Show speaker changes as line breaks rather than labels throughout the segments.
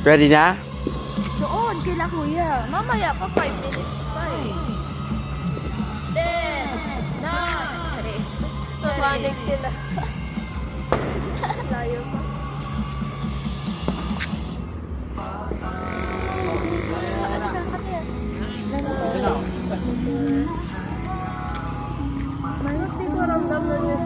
Ready na?
Doon, kila kuya. Mamaya pa 5 minutes pa eh. 10, 9, charis. Tumanig sila. Layo pa. Mayroon di ko ramdam na yun.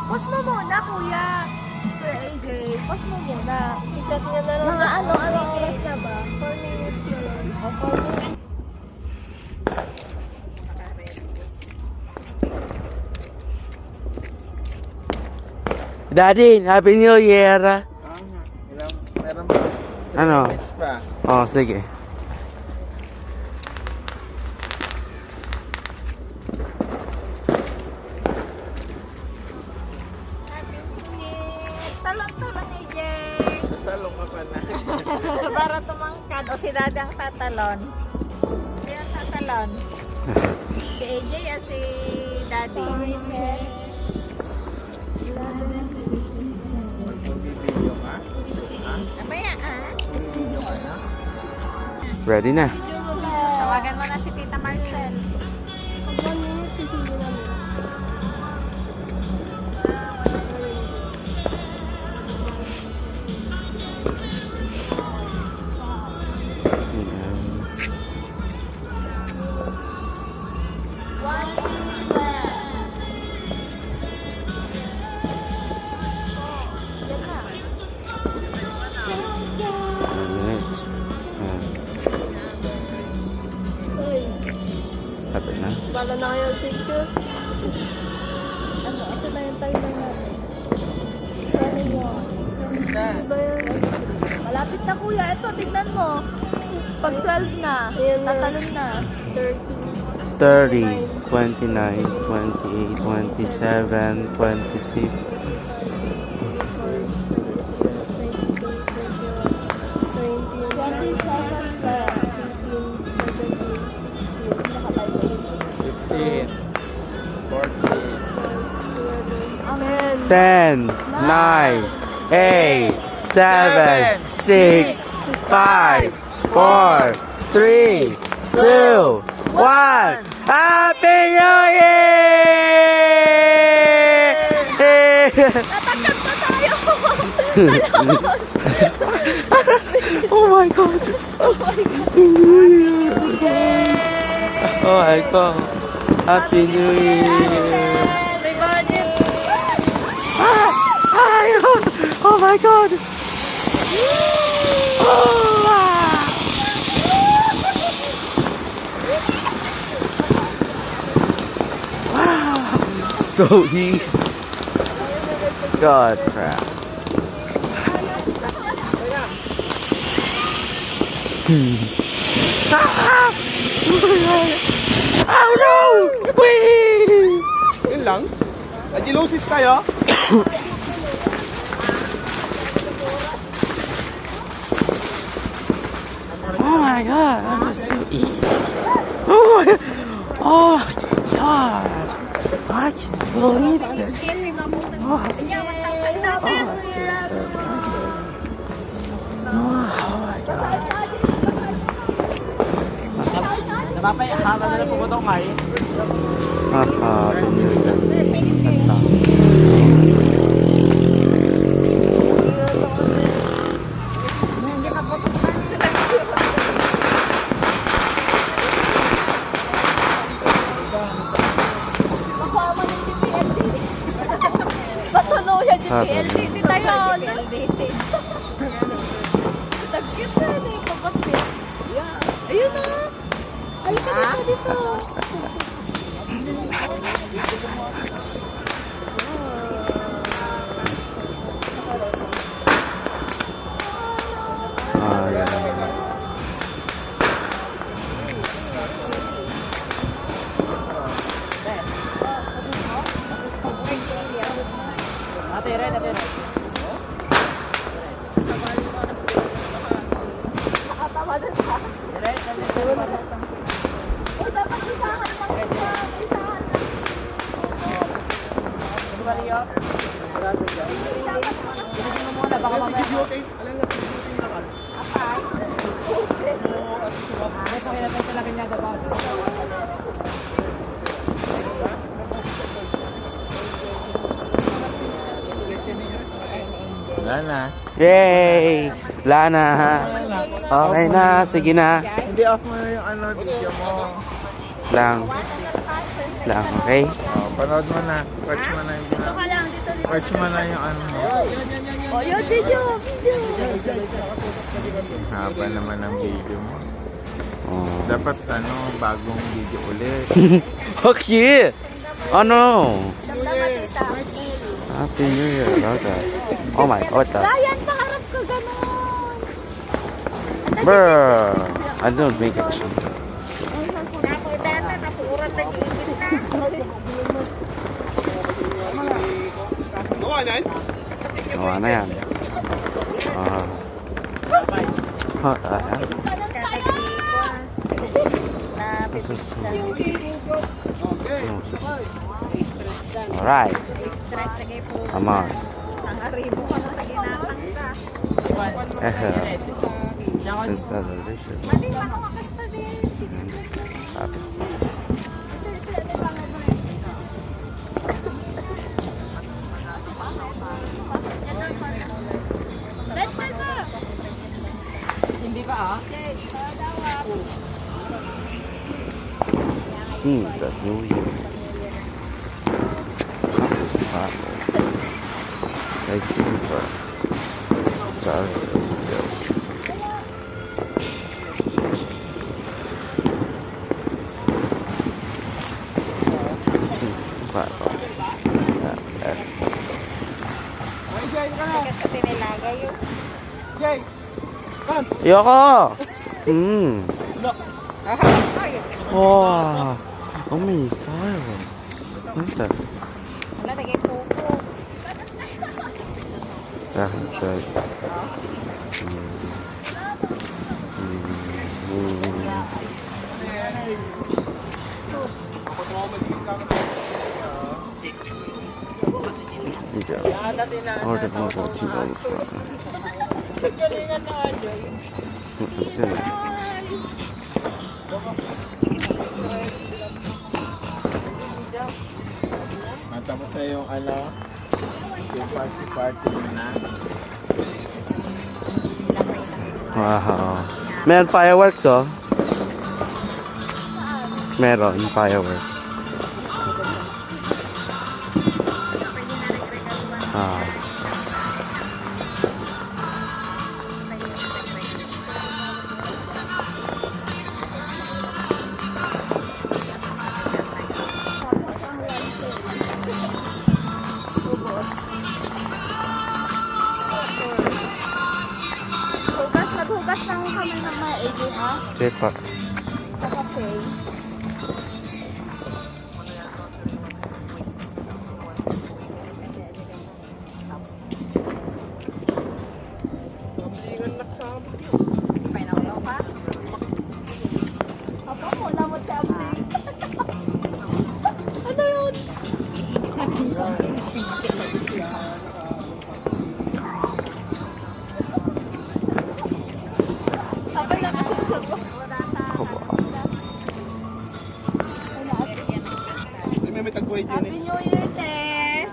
Pause mo muna, kuya. Kuya AJ, pause mo muna.
Ikat niya na lang.
Mga anong oras na ba?
4 minutes na lang.
O, 4 minutes.
Daddy, Happy New Year!
Meron pa. 3
Ano?
minutes pa.
Oh, sige.
Talon-talon ni Jay.
Talong ka pa na.
Para tumangkad. O si Daddy ang tatalon. Siya ang tatalon. Si AJ at si Daddy.
Magbibideo ka?
Mamaya
Magbibideo ka na?
Ready na.
Tawagan mo na si Tita Marcel.
Pag 1 minute, sisili namin.
Lapit na.
Bala na kayo picture. Ano? Asa na yung timer natin? 21. Diba yan? Malapit na kuya. Ito, tignan mo. Pag 12 na, tatalon na.
30, 29, 28, 27, 26.
15, 14,
10, 9, 8, 7, 6, 5, 4, 3, 2, 1. Happy New Year!
Natakot na tayo!
Oh my God!
Oh my God! Yay!
Oh my God! Happy New Year!
May budget!
Ah! Ay! Oh my God! Oh! Wow! So easy. God crap. Ah! Oh no! Wee!
Yun lang? Agilosis tayo?
Oh my God, that was so easy. Oh my God. I can't believe this. Oh, oh my God.
Napapahaba na lang puputong kayo.
Patuloy siya dyan kay LDT tayo. Tagkip na yun eh, kapatid. Yeah. Ayun na. Ayun na dito.
Oh, yeah.
Nakatawa din siya. Uy, dapat isahan lang siya. Isahan lang.
Wala na.
Yay! Wala na. Okay na. Sige na.
Hindi off mo na yung ano, video mo.
Lang. Lang, okay?
Oh, panood mo na. Watch mo na yung
Dito ka lang, dito.
Watch mo na yung ano mo.
Oh, yun, video.
Haba naman ang video mo.
Oh.
Dapat ano, bagong video ulit.
Okay. Ano?
Damdaman, tita.
Happy New Year. Okay. Oh my God.
Ryan, paharap ka ganon.
Brr. I don't make it.
Ako data, napuuran na giigit na.
Oh, ano yan? Ah. Oh, ayan. Alright.
Stress na kayo po.
Come on.
Ang aribo ka na taginatang ka.
Since that's delicious.
Mali pa ako makasta din.
Happy.
Let's go.
Hindi pa
See the New Year. It's super. Sorry. Yes.
Kasi tinilagay yun.
Ayoko! Wow! Oh my God! What's that?
Wala, naging pupo.
Dahil sa... Order mo po chibang from. Kasi...
Tapos na yung ano, yung party mo na.
Wow. Meron fireworks, oh. Meron fireworks. Ah.
Maghugas lang kami ng maigi, ha?
Chepa.
Sa cafe.
Painaulaw pa.
Apa mo, namot sa abli. Ano yun? Apa na kasubsog ko?
May tagpuay dyan
Happy New Year, te!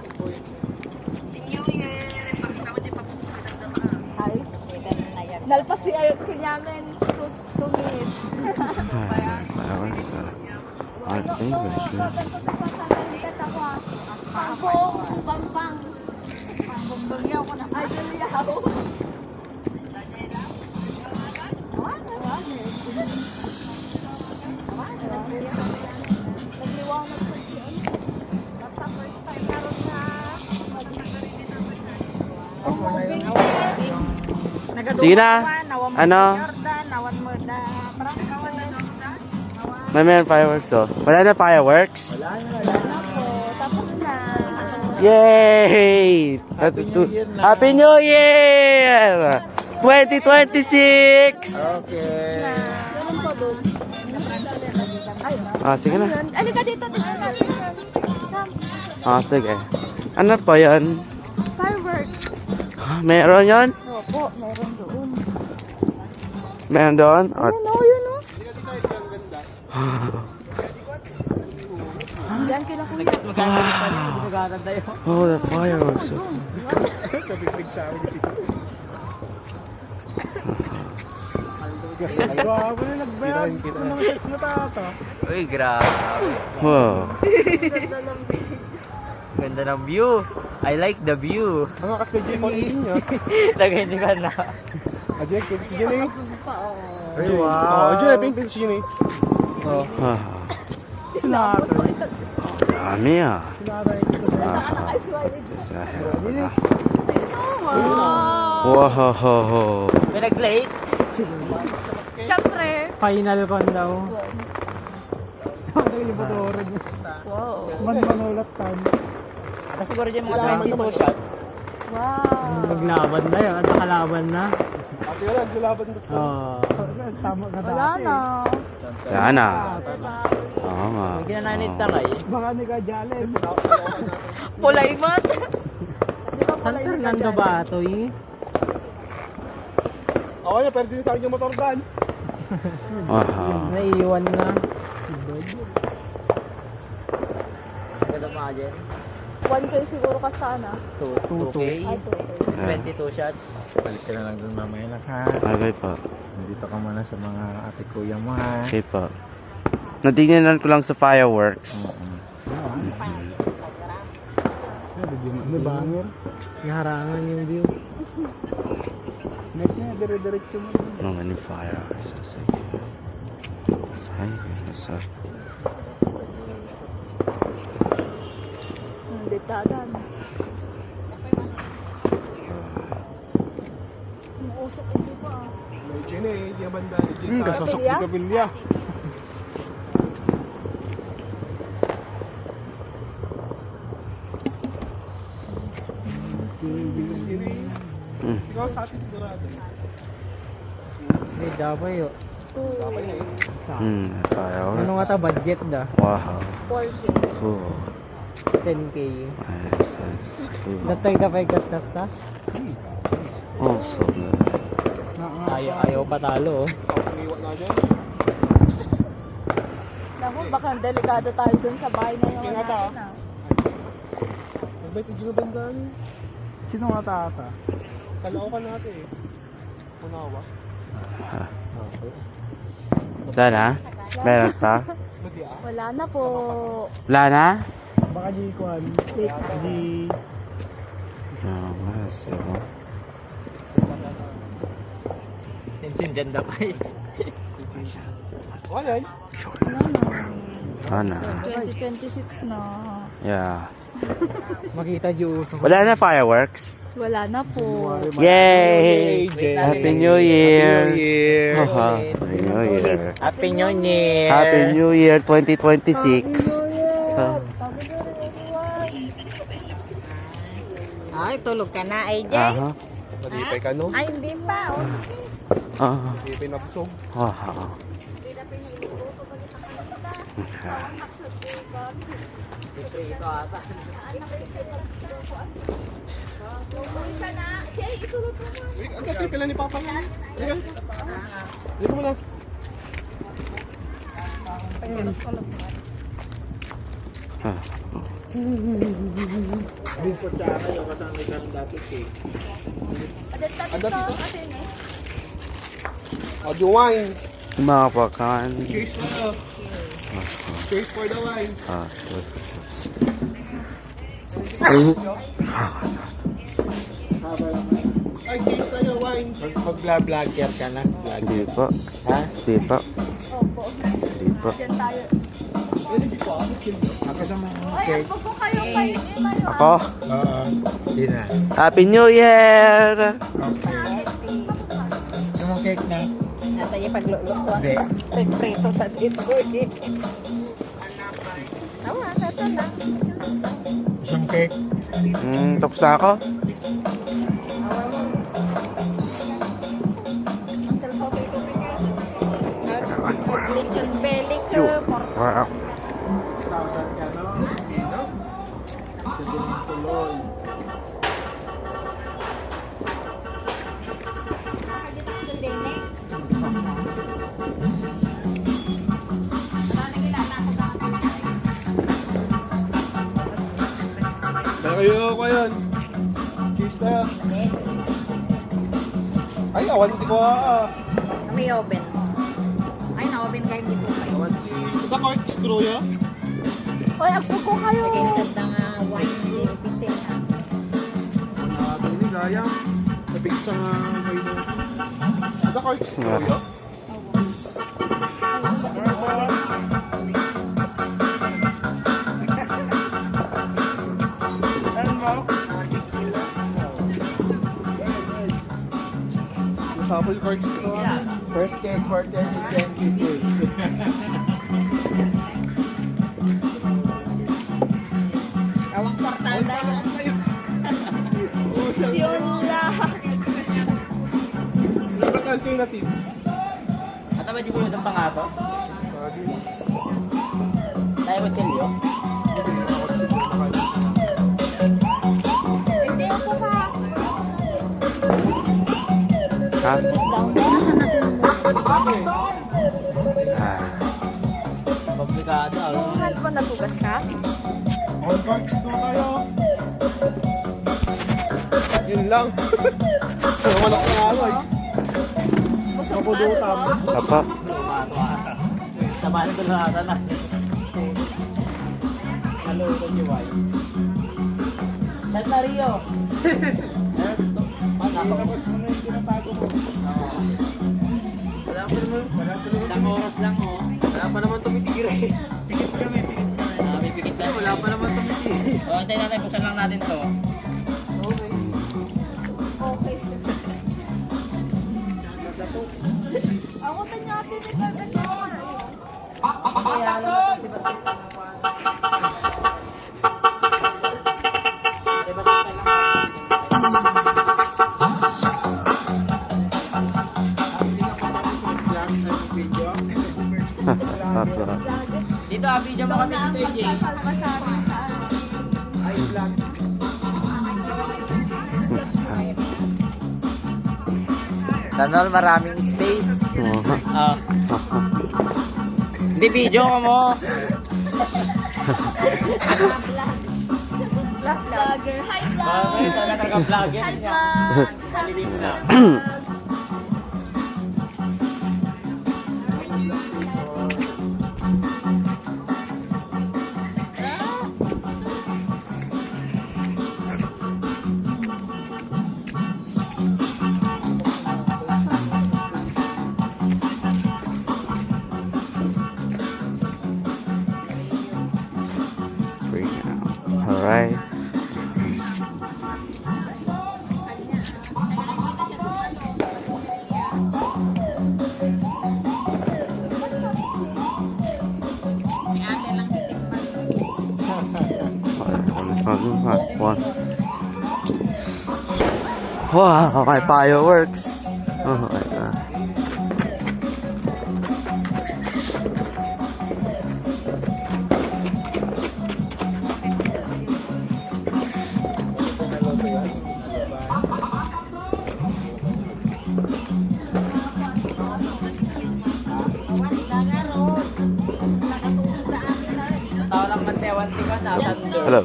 Ay, nalpas si Kinyamin 2 minutes.
Fireworks, I think we should.
Pangpong, pangpang.
Bumbagliaw ko na.
Ay, daliyaw. Nagliwanag sa diyan. Basta first time karon na.
Sige na. Ano?
Nawan mo da. Parang kawan na.
May meron fireworks, oh. Wala na fireworks?
Ano po, tapos na.
Yay! Happy New Year! 2026!
Okay.
Ganun po doon. Ay,
Sige na.
yun. Alika dito, dito.
Sige. Ano po yan?
Fireworks.
Meron yan?
Opo, meron doon.
Meron doon?
Ayun o, yun o. Diyan kinakuha.
Oh, the fireworks.
Kabiglig sa amin. Grabe na nagbayad. Kita na sex na tata.
Uy, grabe.
Wow.
Ganda ng beach.
Ganda ng view. I like the view.
Ang akas na Jenny niya.
Naghindi ka na.
Ajay, kita si Jenny.
Pa, oh.
Ay, wow. Ajay, pinipin si Jenny.
Ah, dami ah. Sa hirap. Wow.
May nag-late.
Siyempre.
Final con daw.
Wow.
Manulat tan.
Ata siguro dyan mga 22 shots.
Wow.
Maglaban na yun. Nakalaban na.
Ate wala, naglaban na.
Oo. Tama ka
Wala na.
Yan na. Oo nga.
Hindi na nanin taray.
Baka ni ka Jalen.
Pulay man. Di ba
San
pulay ni
Fernando
Kajan?
ba ito eh?
Ako niya, pero din sa akin yung motor van.
Naiiwan na.
Ganda mga dyan.
1K siguro ka sana.
2K.
Ay, 2K.
22 shots.
Balik ka na lang dun mamaya na ha.
Okay po.
Nandito ka muna sa mga ate kuya mo ha.
Okay po. Natingnan ko lang sa fireworks.
Ano ba? Harangan yung view.
Next niya, dire-diretso mo.
No many fireworks. Say.
Hindi dadan. Umuusok hindi pa.
May Jenny, di ba banda?
Kasasok di
Kabilya. Ikaw sa atin sigurado.
Hindi, dapat yun.
Fireworks.
Ano nga ta budget da?
Wow.
4K.
Cool.
10K.
Nice. Cool.
Datay kapay kaskas ta?
Oh, so good.
Ayaw patalo oh.
Iwan na dyan.
Naku, baka delikado tayo dun sa bahay na naman
Tingnan ta,
natin ah.
Nagbait yung banda niya.
Sino nga tata?
Kalao ka natin eh. Punawa.
Wala na? Meron pa?
Wala na po.
Wala na?
Baka di kuhan. Di...
Oo nga, sino?
Tension dyan dapay.
Wala eh.
Wala na.
2026 na.
Yeah.
Makita di uso.
Wala na fireworks?
Wala na po.
Yay! Happy New Year!
Year.
Happy New Year!
Happy New Year!
Happy New Year 2026!
Ay, tulog ka na, AJ.
Aha.
Malipay ka no?
Ay, hindi pa. Oh.
Malipay na pusog.
Isa na. Jay, itulog mo na.
Wait, ang dati pala ni Papa niya. Halika. Dito mo lang. Audio wine.
Mga pakan.
Cheers for the... Cheers for the wine. Ay, cheers tayo, wine.
Mag-vlogger ka na.
Hindi po.
Ha?
Hindi po.
Opo.
Hindi po.
Diyan tayo.
Ako sa mga
Ay, wag po kayo kayo. Tayo
Ako.
Oo. Hindi na.
Happy New Year!
Yung cake na?
Nasa niya paglulutuan.
Hindi.
Prito sa dito. Tawa, nasa na.
Isang cake.
Tapos na ako.
Lechon belly
Yo.
ko.
Wow.
Kayo ko yun. Kita. Ay, awan hindi ko
May oven. Ay, na-oven kayo dito kayo.
Ito ko screw ya?
Hoy, agpuko kayo.
Nagintad ng wine pising.
Hindi kaya. Sabing sa kayo. Ito ko screw ya? Sample card dito. First cake for 2026.
Awang portada.
Yun lang.
Dapat alternative.
At ba di mo yung pangato? Tayo ko chilyo?
Hindi ako pa.
Ha?
Down. Nasaan natin?
Komplikado.
Mahal pa natugas ka?
All cards to tayo. Yun lang. Wala ko nga ako eh.
Busog pa, busog.
Apa.
Samahan ko na ata na. Hello, ito si Y. Santa Rio.
Tapos mo na yung tinatago mo.
Wala pa naman. Isang oras lang oh. Wala pa naman tumitigil eh.
Pikit kami.
May pikit tayo. Wala pa naman tumitigil. O, antayin natin. Buksan lang natin to.
Okay. Ako tanyati ni Carmen.
Kaya alam mo kasi dito, video mo kami dito, AJ.
Salma sa amin sa ano.
Ay, vlog.
Tanol, maraming space. Hindi, video ka mo.
Vlogger. Hi, vlog.
Bakit ka nag-vlogger
Hi,
niya?
vlog.
Salilim na.
Alright. One. Wow, my fireworks. Oh my god.
Tao lang mantewanti ka na.
Hello.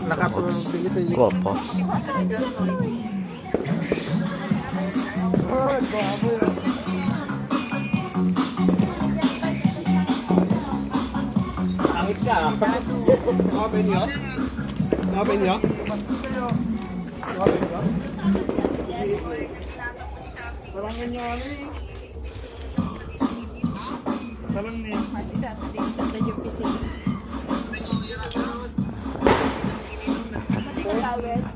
Guapo.
Angit ka.
Open nyo? Open nyo? Parang ganyan eh. Parang ni.
Dito yung pising.
Tawid.